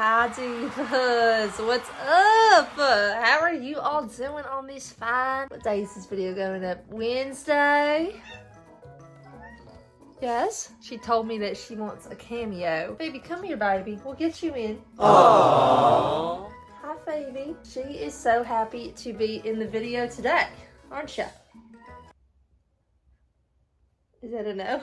Hi divas, what's up? How are you all doing on this fine? What day is this video going up? Wednesday? Yes? She told me that she wants a cameo. Baby, come here, baby. We'll get you in. Aww. Hi, baby. She is so happy to be in the video today, aren't you? Is that a no?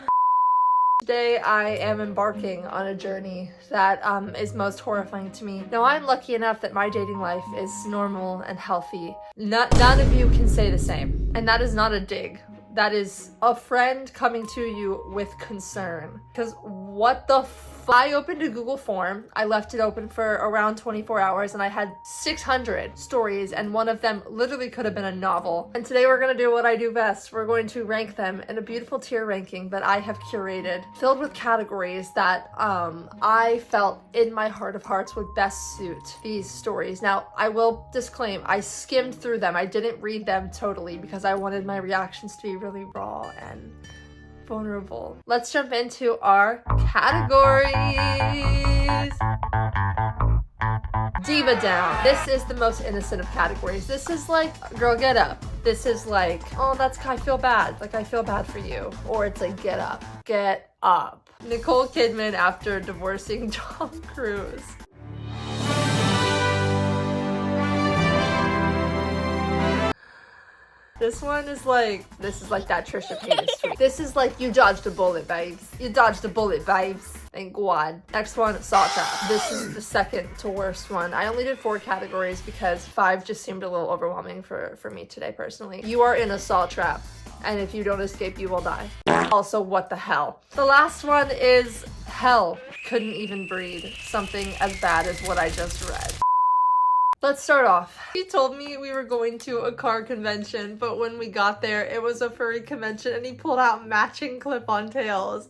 Today I am embarking on a journey that is most horrifying to me. Now I'm lucky enough that my dating life is normal and healthy. None of you can say the same. And that is not a dig. That is a friend coming to you with concern. Because what the I opened a Google form. I left it open for around 24 hours and I had 600 stories and one of them literally could have been a novel. And today we're going to do what I do best. We're going to rank them in a beautiful tier ranking that I have curated, filled with categories that I felt in my heart of hearts would best suit these stories. Now, I will disclaim, I skimmed through them. I didn't read them totally because I wanted my reactions to be really raw and vulnerable. Let's jump into our categories. Diva down. This is the most innocent of categories. This is like, girl, get up. This is like, oh, I feel bad. Like, I feel bad for you. Or it's like, get up. Get up. Nicole Kidman after divorcing Tom Cruise. This is like that Trisha Paytas tweet. This is like, you dodged a bullet, babes. You dodged a bullet, babes. Thank God. Next one, salt trap. This is the second to worst one. I only did 4 categories because 5 just seemed a little overwhelming for me today personally. You are in a salt trap, and if you don't escape, you will die. Also, what the hell? The last one is hell. Couldn't even breathe. Something as bad as what I just read. Let's start off. He told me we were going to a car convention, but when we got there, it was a furry convention and he pulled out matching clip-on tails.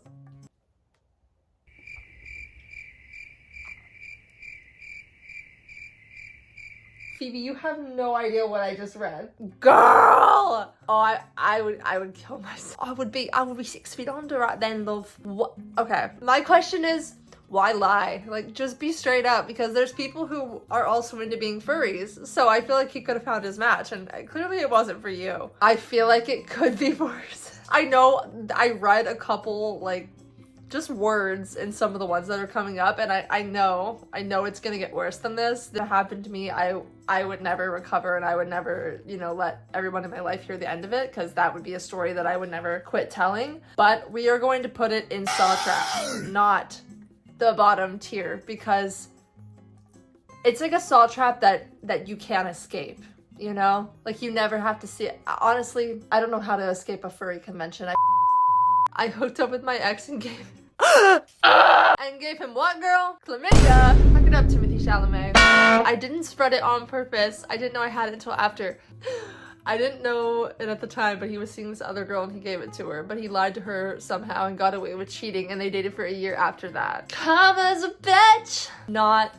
Phoebe, you have no idea what I just read. Girl! Oh, I would kill myself. I would be 6 feet under right then, love. What? Okay. My question is, why lie? Like, just be straight up, because there's people who are also into being furries. So I feel like he could have found his match, and clearly it wasn't for you. I feel like it could be worse. I know I read a couple, like, just words in some of the ones that are coming up, and I know it's gonna get worse than this. That happened to me, I would never recover, and I would never, let everyone in my life hear the end of it, because that would be a story that I would never quit telling. But we are going to put it in saw trap, not the bottom tier, because it's like a saw trap that you can't escape, like you never have to see it. Honestly, I don't know how to escape a furry convention. I hooked up with my ex and gave him what, girl? Chlamydia. Look it up, Timothy Chalamet. I didn't spread it on purpose. I didn't know I had it until after. I didn't know it at the time, but he was seeing this other girl and he gave it to her, but he lied to her somehow and got away with cheating, and they dated for a year after that. Karma's a bitch! Not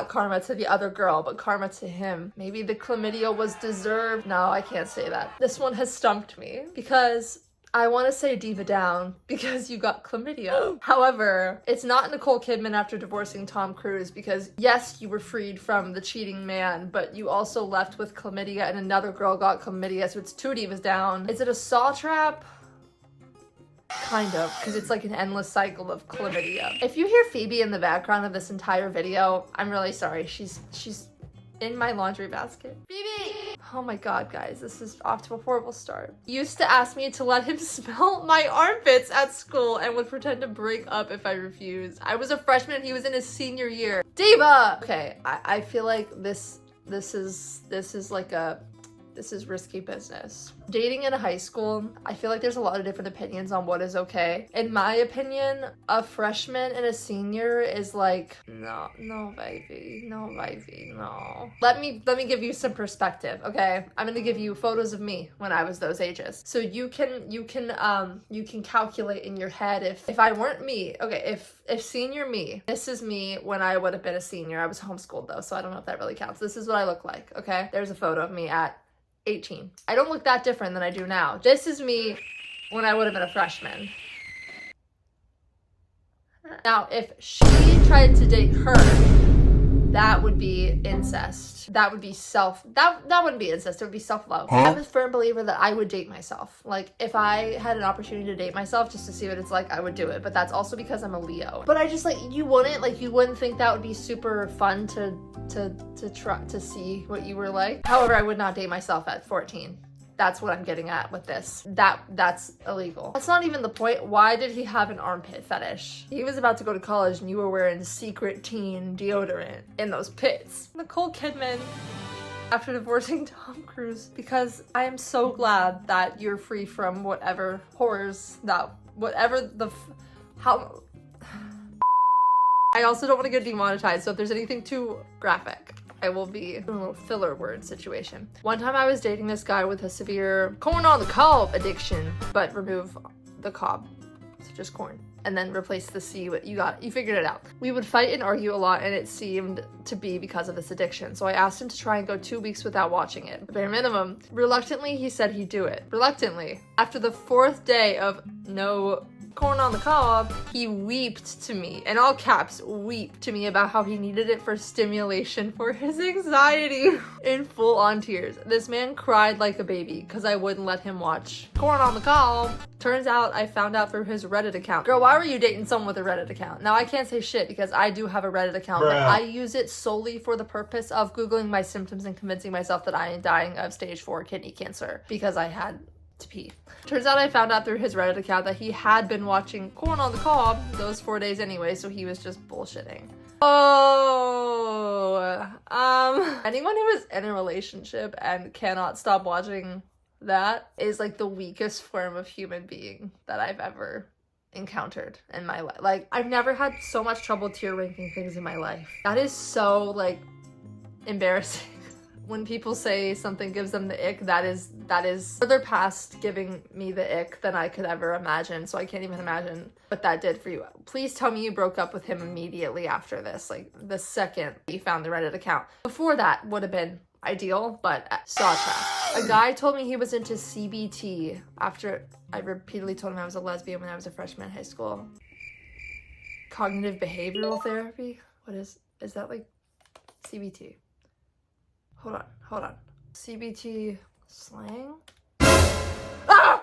karma to the other girl, but karma to him. Maybe the chlamydia was deserved. No, I can't say that. This one has stumped me because I want to say diva down because you got chlamydia. However, it's not Nicole Kidman after divorcing Tom Cruise, because yes, you were freed from the cheating man, but you also left with chlamydia and another girl got chlamydia, so it's 2 divas down. Is it a saw trap? Kind of, because it's like an endless cycle of chlamydia. If you hear Phoebe in the background of this entire video, I'm really sorry. She's in my laundry basket. Phoebe! Oh my god, guys, this is off to a horrible start. He used to ask me to let him smell my armpits at school and would pretend to break up if I refused. I was a freshman and he was in his senior year. Diva! Okay, I feel like this is risky business. Dating in high school, I feel like there's a lot of different opinions on what is okay. In my opinion, a freshman and a senior is like, no baby, no. Let me give you some perspective, okay? I'm gonna give you photos of me when I was those ages. So you can calculate in your head if I weren't me, okay, if senior me, this is me when I would have been a senior. I was homeschooled though, so I don't know if that really counts. This is what I look like, okay? There's a photo of me at 18. I don't look that different than I do now. This is me when I would have been a freshman. Now, if she tried to date her, that would be incest. That would be that wouldn't be incest, it would be self-love. I'm a firm believer that I would date myself. Like, if I had an opportunity to date myself just to see what it's like, I would do it. But that's also because I'm a Leo. But I just, like, you wouldn't think that would be super fun to try to see what you were like. However, I would not date myself at 14. That's what I'm getting at with this. That's illegal. That's not even the point. Why did he have an armpit fetish? He was about to go to college and you were wearing secret teen deodorant in those pits. Nicole Kidman, after divorcing Tom Cruise, because I am so glad that you're free from whatever horrors that, how. I also don't want to get demonetized, so if there's anything too graphic, I will be in a little filler word situation. One time I was dating this guy with a severe corn on the cob addiction, but remove the cob, so just corn, and then replace the C with, you figured it out. We would fight and argue a lot, and it seemed to be because of this addiction. So I asked him to try and go 2 weeks without watching it, bare minimum. Reluctantly, he said he'd do it. Reluctantly. After the 4th day of no corn on the cob, he weeped to me, in all caps, weeped to me about how he needed it for stimulation for his anxiety. In full-on tears. This man cried like a baby because I wouldn't let him watch corn on the cob. Turns out I found out through his Reddit account. Girl, why were you dating someone with a Reddit account? Now, I can't say shit because I do have a Reddit account, but I use it solely for the purpose of Googling my symptoms and convincing myself that I am dying of stage 4 kidney cancer because I had to pee. Turns out I found out through his Reddit account that he had been watching corn on the cob those 4 days anyway, so he was just bullshitting. Anyone who is in a relationship and cannot stop watching that is like the weakest form of human being that I've ever encountered in my life. Like, I've never had so much trouble tier ranking things in my life. That is so, like, embarrassing. When people say something gives them the ick, that is further past giving me the ick than I could ever imagine, so I can't even imagine what that did for you. Please tell me you broke up with him immediately after this, like the second you found the Reddit account. Before that would have been ideal, but saw track. A guy told me he was into CBT after I repeatedly told him I was a lesbian when I was a freshman in high school. Cognitive behavioral therapy? What is that, like CBT? Hold on. CBT slang? Ah!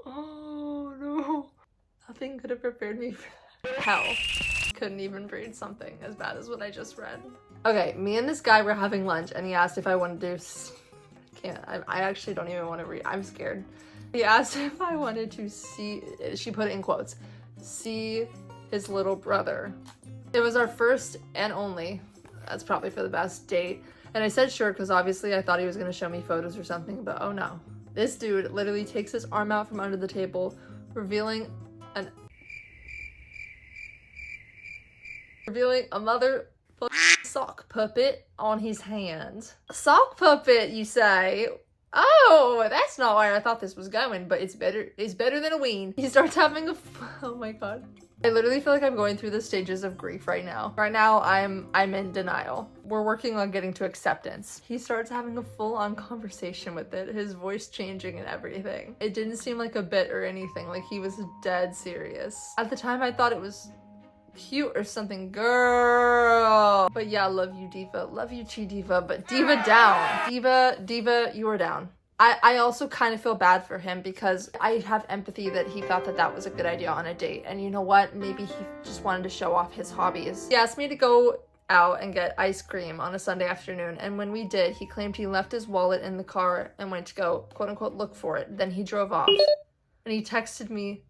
Oh no. Nothing could have prepared me for that. Hell. Couldn't even read something as bad as what I just read. Okay, me and this guy were having lunch and he asked if I wanted to I actually don't even want to read. I'm scared. He asked if I wanted to see, she put it in quotes, see his little brother. It was our first and only, that's probably for the best, date. And I said sure, because obviously I thought he was going to show me photos or something, but oh no. This dude literally takes his arm out from under the table, revealing a mother sock puppet on his hand. A sock puppet, you say? Oh, that's not where I thought this was going, but it's better than a ween. He starts having oh my god. I literally feel like I'm going through the stages of grief right now. Right now, I'm in denial. We're working on getting to acceptance. He starts having a full-on conversation with it, his voice changing and everything. It didn't seem like a bit or anything, like he was dead serious. At the time, I thought it was cute or something, girl. But yeah, love you, Diva. Love you, Chi Diva, but Diva down. Diva, you are down. I also kind of feel bad for him because I have empathy that he thought that was a good idea on a date. And you know what? Maybe he just wanted to show off his hobbies. He asked me to go out and get ice cream on a Sunday afternoon. And when we did, he claimed he left his wallet in the car and went to go, quote unquote, look for it. Then he drove off. And he texted me,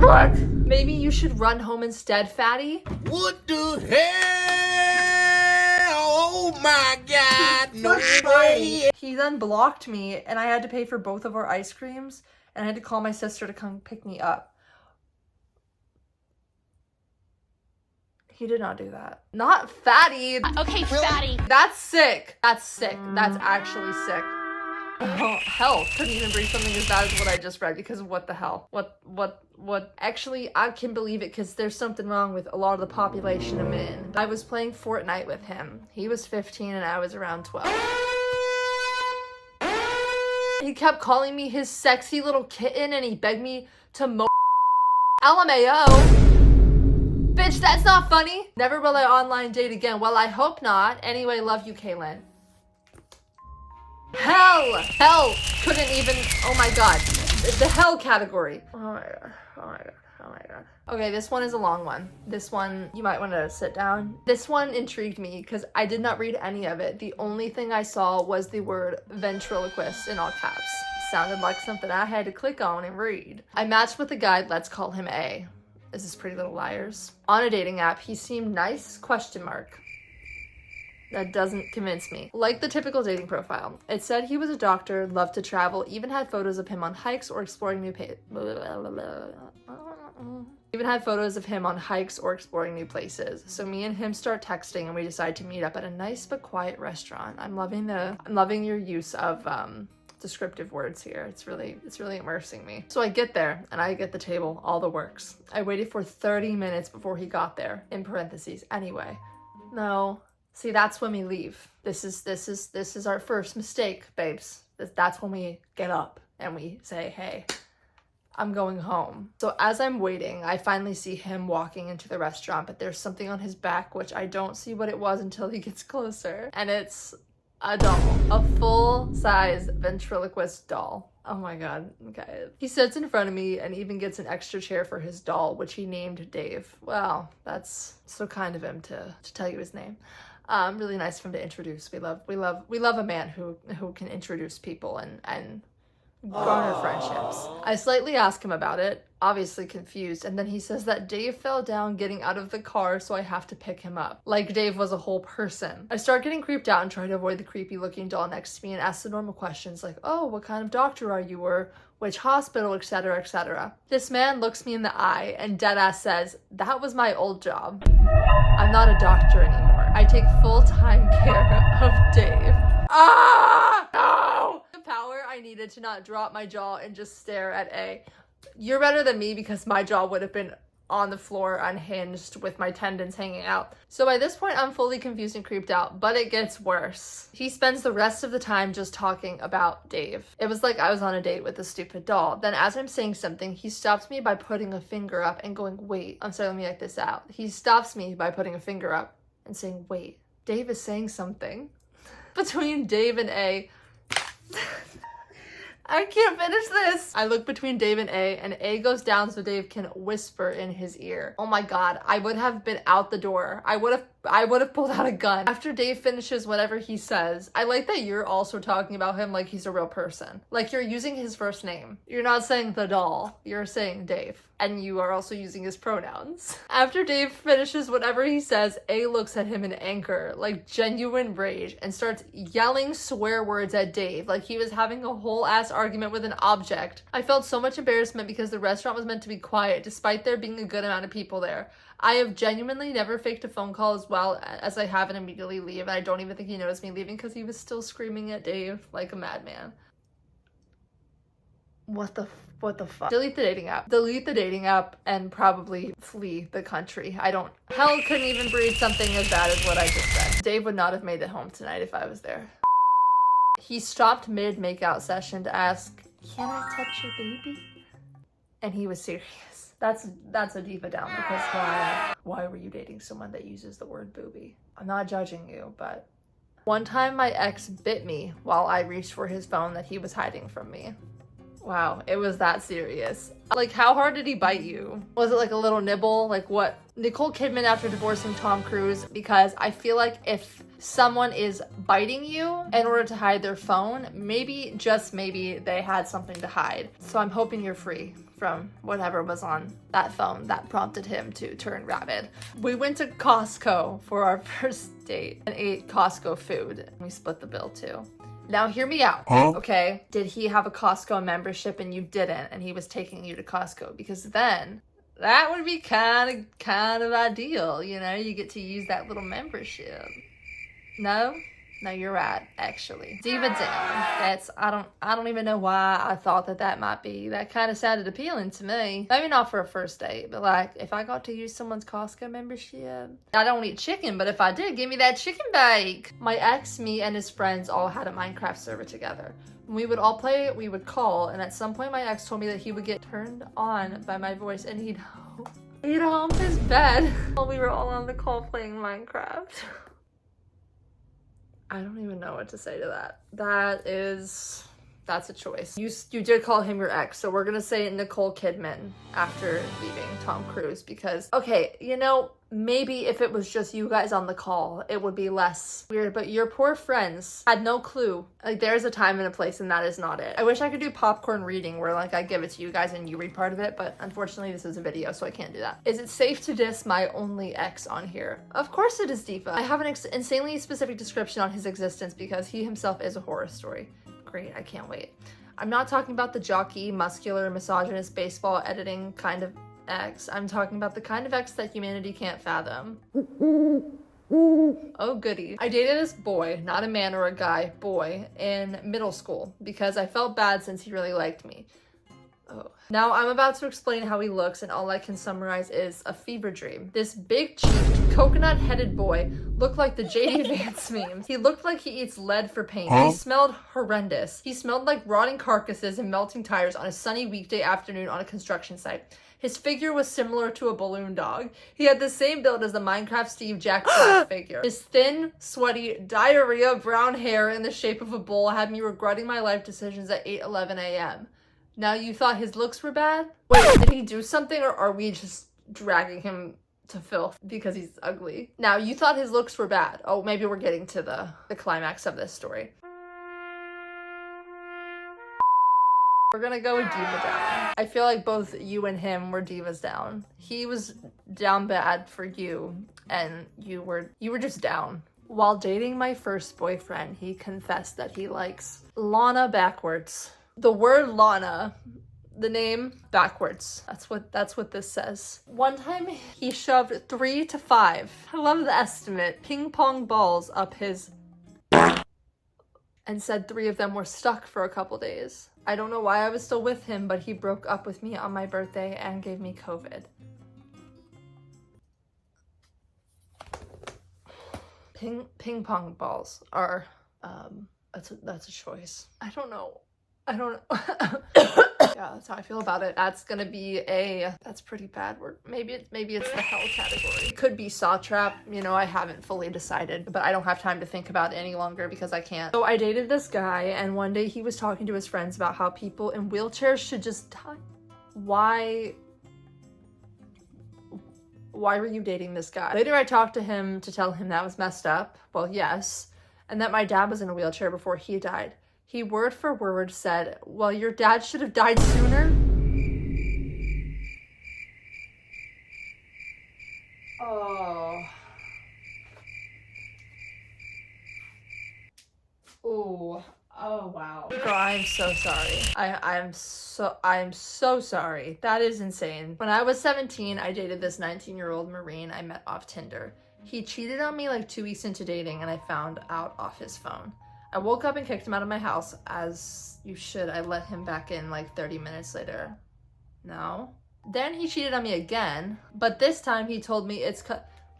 "What? Maybe you should run home instead, fatty." What the hell? Oh my god, no way. He then blocked me and I had to pay for both of our ice creams and I had to call my sister to come pick me up. He did not do that. Not fatty. Okay, fatty. That's sick. That's sick. That's actually sick. Oh, hell, couldn't even read something as bad as what I just read because what the hell? What? Actually, I can believe it because there's something wrong with a lot of the population of men. I was playing Fortnite with him. He was 15 and I was around 12. He kept calling me his sexy little kitten and he begged me to LMAO. Bitch, that's not funny. Never will I online date again. Well, I hope not. Anyway, love you, Kaelyn. Hell couldn't even, oh my god. The hell category. Oh my god, oh my god, oh my god. Okay, this one is a long one. This one, you might want to sit down. This one intrigued me because I did not read any of it. The only thing I saw was the word ventriloquist in all caps. Sounded like something I had to click on and read. I matched with a guy, let's call him A. This is Pretty Little Liars. On a dating app, he seemed nice, ? That doesn't convince me. Like the typical dating profile. It said he was a doctor, loved to travel, even had photos of him on hikes or exploring new places. So me and him start texting and we decide to meet up at a nice but quiet restaurant. I'm loving your use of descriptive words here. It's really immersing me. So I get there and I get the table, all the works. I waited for 30 minutes before he got there, in parentheses, anyway. No. See, that's when we leave. This is our first mistake, babes. That's when we get up and we say, hey, I'm going home. So as I'm waiting, I finally see him walking into the restaurant, but there's something on his back, which I don't see what it was until he gets closer. And it's a doll, a full-size ventriloquist doll. Oh my god, okay. He sits in front of me and even gets an extra chair for his doll, which he named Dave. Well, that's so kind of him to tell you his name. Really nice of him to introduce. We love a man who can introduce people and garner friendships. I slightly ask him about it, obviously confused, and then he says that Dave fell down getting out of the car, so I have to pick him up. Like Dave was a whole person. I start getting creeped out and try to avoid the creepy looking doll next to me and ask the normal questions like, oh, what kind of doctor are you, or which hospital, etc., etc. This man looks me in the eye and deadass says, that was my old job. I'm not a doctor anymore. I take full-time care of Dave. Ah! No! The power I needed to not drop my jaw and just stare at A. You're better than me because my jaw would have been on the floor unhinged with my tendons hanging out. So by this point, I'm fully confused and creeped out, but it gets worse. He spends the rest of the time just talking about Dave. It was like I was on a date with a stupid doll. Then as I'm saying something, he stops me by putting a finger up and going, wait, I'm sorry, let me act this out. He stops me by putting a finger up and saying, wait, Dave is saying something. Between Dave and A, I can't finish this. I look between Dave and A goes down so Dave can whisper in his ear. Oh my god, I would have been out the door. I would have pulled out a gun. After Dave finishes whatever he says, I like that you're also talking about him like he's a real person. Like you're using his first name. You're not saying the doll, you're saying Dave. And you are also using his pronouns. After Dave finishes whatever he says, A looks at him in anger, like genuine rage, and starts yelling swear words at Dave, like he was having a whole ass argument with an object. I felt so much embarrassment because the restaurant was meant to be quiet, despite there being a good amount of people there. I have genuinely never faked a phone call as well as I have and immediately leave, and I don't even think he noticed me leaving because he was still screaming at Dave like a madman. What the fuck? Delete the dating app and probably flee the country. Hell couldn't even breed something as bad as what I just said. Dave would not have made it home tonight if I was there. He stopped mid makeout session to ask, can I touch your baby? And he was serious. That's a diva down because why were you dating someone that uses the word booby? I'm not judging you, but one time my ex bit me while I reached for his phone that he was hiding from me. Wow, it was that serious. Like, how hard did he bite you? Was it like a little nibble? Like what? Nicole Kidman after divorcing Tom Cruise, because I feel like if someone is biting you in order to hide their phone, maybe, just maybe, they had something to hide. So I'm hoping you're free from whatever was on that phone that prompted him to turn rabid. We went to Costco for our first date and ate Costco food. We split the bill too. Now hear me out, okay? Did he have a Costco membership and you didn't, and he was taking you to Costco? Because then that would be kind of ideal, you know? You get to use that little membership. No? No, you're right, actually. Diva down. I don't even know why I thought that might be. That kind of sounded appealing to me. Maybe not for a first date, but like if I got to use someone's Costco membership. I don't eat chicken, but if I did, give me that chicken bake. My ex, me, and his friends all had a Minecraft server together. When we would all play, we would call, and at some point my ex told me that he would get turned on by my voice and he'd hump his bed while we were all on the call playing Minecraft. I don't even know what to say to that. That's a choice. You did call him your ex, so we're gonna say Nicole Kidman after leaving Tom Cruise because, okay, you know, maybe if it was just you guys on the call, it would be less weird, but your poor friends had no clue. Like, there's a time and a place, and that is not it. I wish I could do popcorn reading where, like, I give it to you guys and you read part of it, but unfortunately this is a video, so I can't do that. Is it safe to diss my only ex on here? Of course it is, Diva. I have an insanely specific description on his existence because he himself is a horror story. Great, I can't wait. I'm not talking about the jockey, muscular, misogynist, baseball editing kind of ex. I'm talking about the kind of ex that humanity can't fathom. Oh goody. I dated this boy, not a man or a guy, boy, in middle school because I felt bad since he really liked me. Oh. Now I'm about to explain how he looks, and all I can summarize is a fever dream. This big-cheeked, coconut-headed boy looked like the JD Vance memes. He looked like he eats lead for paint. He smelled horrendous. He smelled like rotting carcasses and melting tires on a sunny weekday afternoon on a construction site. His figure was similar to a balloon dog. He had the same build as the Minecraft Steve Jack Black figure. His thin, sweaty, diarrhea brown hair in the shape of a bowl had me regretting my life decisions at 8:11 a.m. Now you thought his looks were bad? Wait, did he do something, or are we just dragging him to filth because he's ugly? Now you thought his looks were bad. Oh, maybe we're getting to the climax of this story. We're gonna go with Diva down. I feel like both you and him were Divas down. He was down bad for you, and you were just down. While dating my first boyfriend, he confessed that he likes Lana backwards. The word Lana, the name backwards. That's what this says. One time he shoved 3 to 5, I love the estimate, ping pong balls up his and said 3 of them were stuck for a couple days. I don't know why I was still with him, but he broke up with me on my birthday and gave me COVID. Ping pong balls are that's a choice. I don't know. Yeah, that's how I feel about it. That's gonna be that's pretty bad word. Maybe it's the hell category. It could be saw trap, you know, I haven't fully decided, but I don't have time to think about it any longer because I can't. So I dated this guy, and one day he was talking to his friends about how people in wheelchairs should just die. Why were you dating this guy? Later I talked to him to tell him that was messed up. Well, yes. And that my dad was in a wheelchair before he died. He word for word said, well, your dad should have died sooner. Oh. Ooh. Oh, wow. Girl, I'm so sorry. I'm so sorry. That is insane. When I was 17, I dated this 19-year-old Marine I met off Tinder. He cheated on me like 2 weeks into dating, and I found out off his phone. I woke up and kicked him out of my house, as you should. I let him back in like 30 minutes later. No. Then he cheated on me again, but this time he told me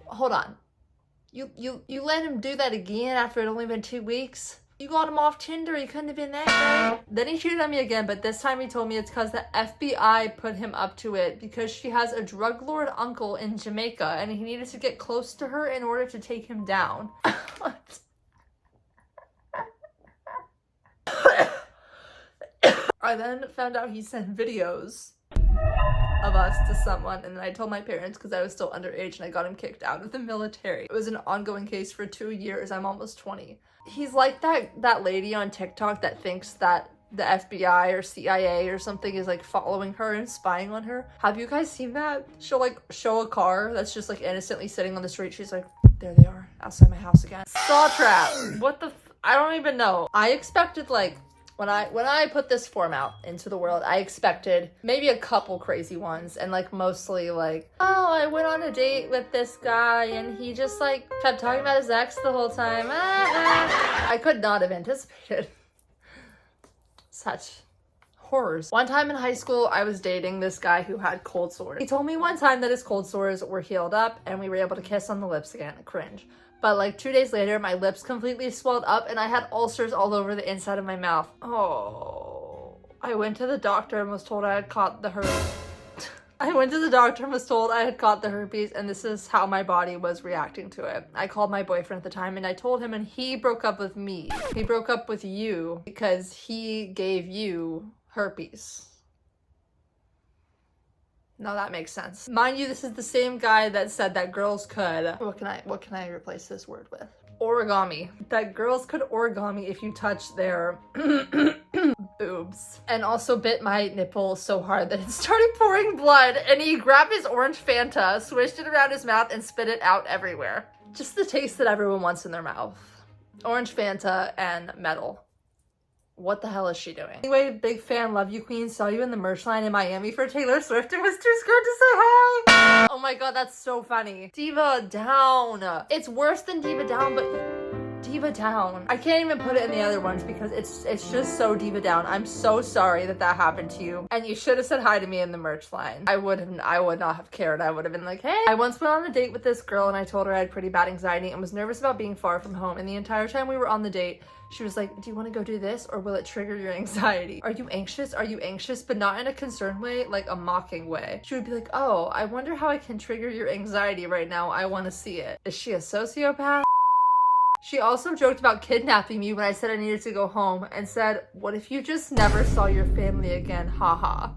hold on. You let him do that again after it only been 2 weeks? You got him off Tinder, you couldn't have been that great. Then he cheated on me again, but this time he told me it's because the FBI put him up to it because she has a drug lord uncle in Jamaica and he needed to get close to her in order to take him down. What? I then found out he sent videos of us to someone, and then I told my parents because I was still underage and I got him kicked out of the military. It was an ongoing case for 2 years. I'm almost 20. He's like that lady on TikTok that thinks that the FBI or CIA or something is like following her and spying on her. Have you guys seen that? She'll like show a car that's just like innocently sitting on the street. She's like, there they are outside my house again. Saw trap. What the I don't even know. I expected like When I put this form out into the world, I expected maybe a couple crazy ones, and like mostly like, oh, I went on a date with this guy and he just like kept talking about his ex the whole time. I could not have anticipated such horrors. One time in high school, I was dating this guy who had cold sores. He told me one time that his cold sores were healed up and we were able to kiss on the lips again. Cringe. But like 2 days later, my lips completely swelled up and I had ulcers all over the inside of my mouth. Oh, I went to the doctor and was told I had caught the herpes. I went to the doctor and was told I had caught the herpes, and this is how my body was reacting to it. I called my boyfriend at the time and I told him, and he broke up with me. He broke up with you because he gave you herpes. No, that makes sense. Mind you, this is the same guy that said that girls could, what can I replace this word with? Origami. That girls could origami if you touch their boobs. And also bit my nipple so hard that it started pouring blood, and he grabbed his orange Fanta, swished it around his mouth, and spit it out everywhere. Just the taste that everyone wants in their mouth. Orange Fanta and metal. What the hell is she doing? Anyway, big fan, love you queen, saw you in the merch line in Miami for Taylor Swift and was too scared to say hi. Oh my god, that's so funny. Diva down. It's worse than Diva down, but Diva down. I can't even put it in the other ones because it's just so Diva down. I'm so sorry that happened to you. And you should have said hi to me in the merch line. I would not have cared. I would have been like, hey. I once went on a date with this girl and I told her I had pretty bad anxiety and was nervous about being far from home. And the entire time we were on the date, she was like, do you want to go do this or will it trigger your anxiety? Are you anxious? Are you anxious? But not in a concerned way, like a mocking way. She would be like, oh, I wonder how I can trigger your anxiety right now. I want to see it. Is she a sociopath? She also joked about kidnapping me when I said I needed to go home and said, what if you just never saw your family again? Haha.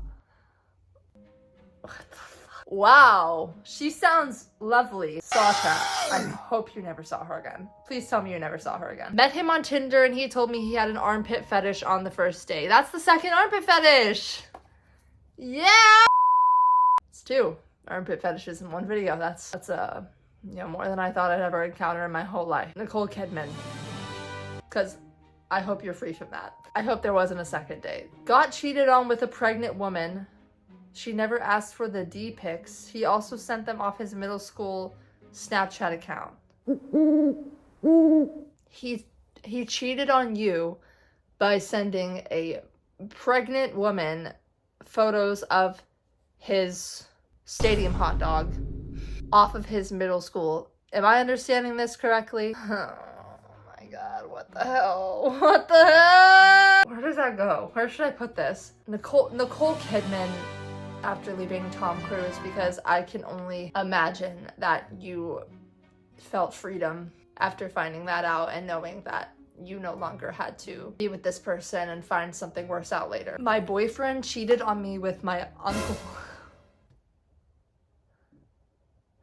What the fuck? Wow, she sounds lovely. Sasha, I hope you never saw her again. Please tell me you never saw her again. Met him on Tinder and he told me he had an armpit fetish on the first day. That's the second armpit fetish. Yeah. It's 2 armpit fetishes in one video. That's more than I thought I'd ever encounter in my whole life. Nicole Kidman. Because I hope you're free from that. I hope there wasn't a second date. Got cheated on with a pregnant woman. She never asked for the D pics. He also sent them off his middle school Snapchat account. He cheated on you by sending a pregnant woman photos of his stadium hot dog off of his middle school. Am I understanding this correctly? Oh my god, what the hell? What the hell? Where does that go? Where should I put this? Nicole Kidman after leaving Tom Cruise, because I can only imagine that you felt freedom after finding that out and knowing that you no longer had to be with this person and find something worse out later. My boyfriend cheated on me with my uncle.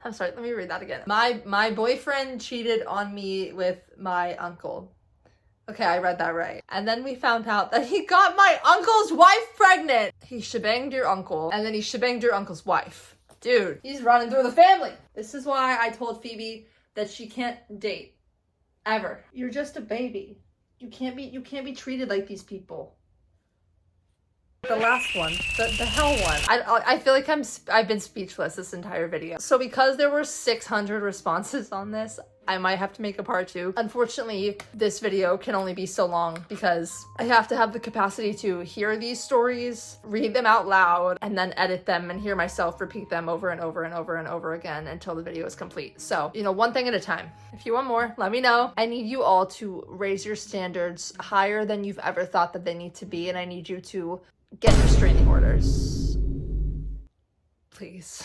I'm sorry, let me read that again. My boyfriend cheated on me with my uncle. Okay, I read that right. And then we found out that he got my uncle's wife pregnant. He shebanged your uncle, and then he shebanged your uncle's wife. Dude, he's running through the family. This is why I told Phoebe that she can't date. Ever. You're just a baby. You can't be treated like these people. The last one, the hell one. I feel like I've been speechless this entire video. So because there were 600 responses on this, I might have to make a part 2. Unfortunately, this video can only be so long because I have to have the capacity to hear these stories, read them out loud, and then edit them and hear myself repeat them over and over and over and over again until the video is complete. So, one thing at a time. If you want more, let me know. I need you all to raise your standards higher than you've ever thought that they need to be, and I need you to get restraining orders. Please.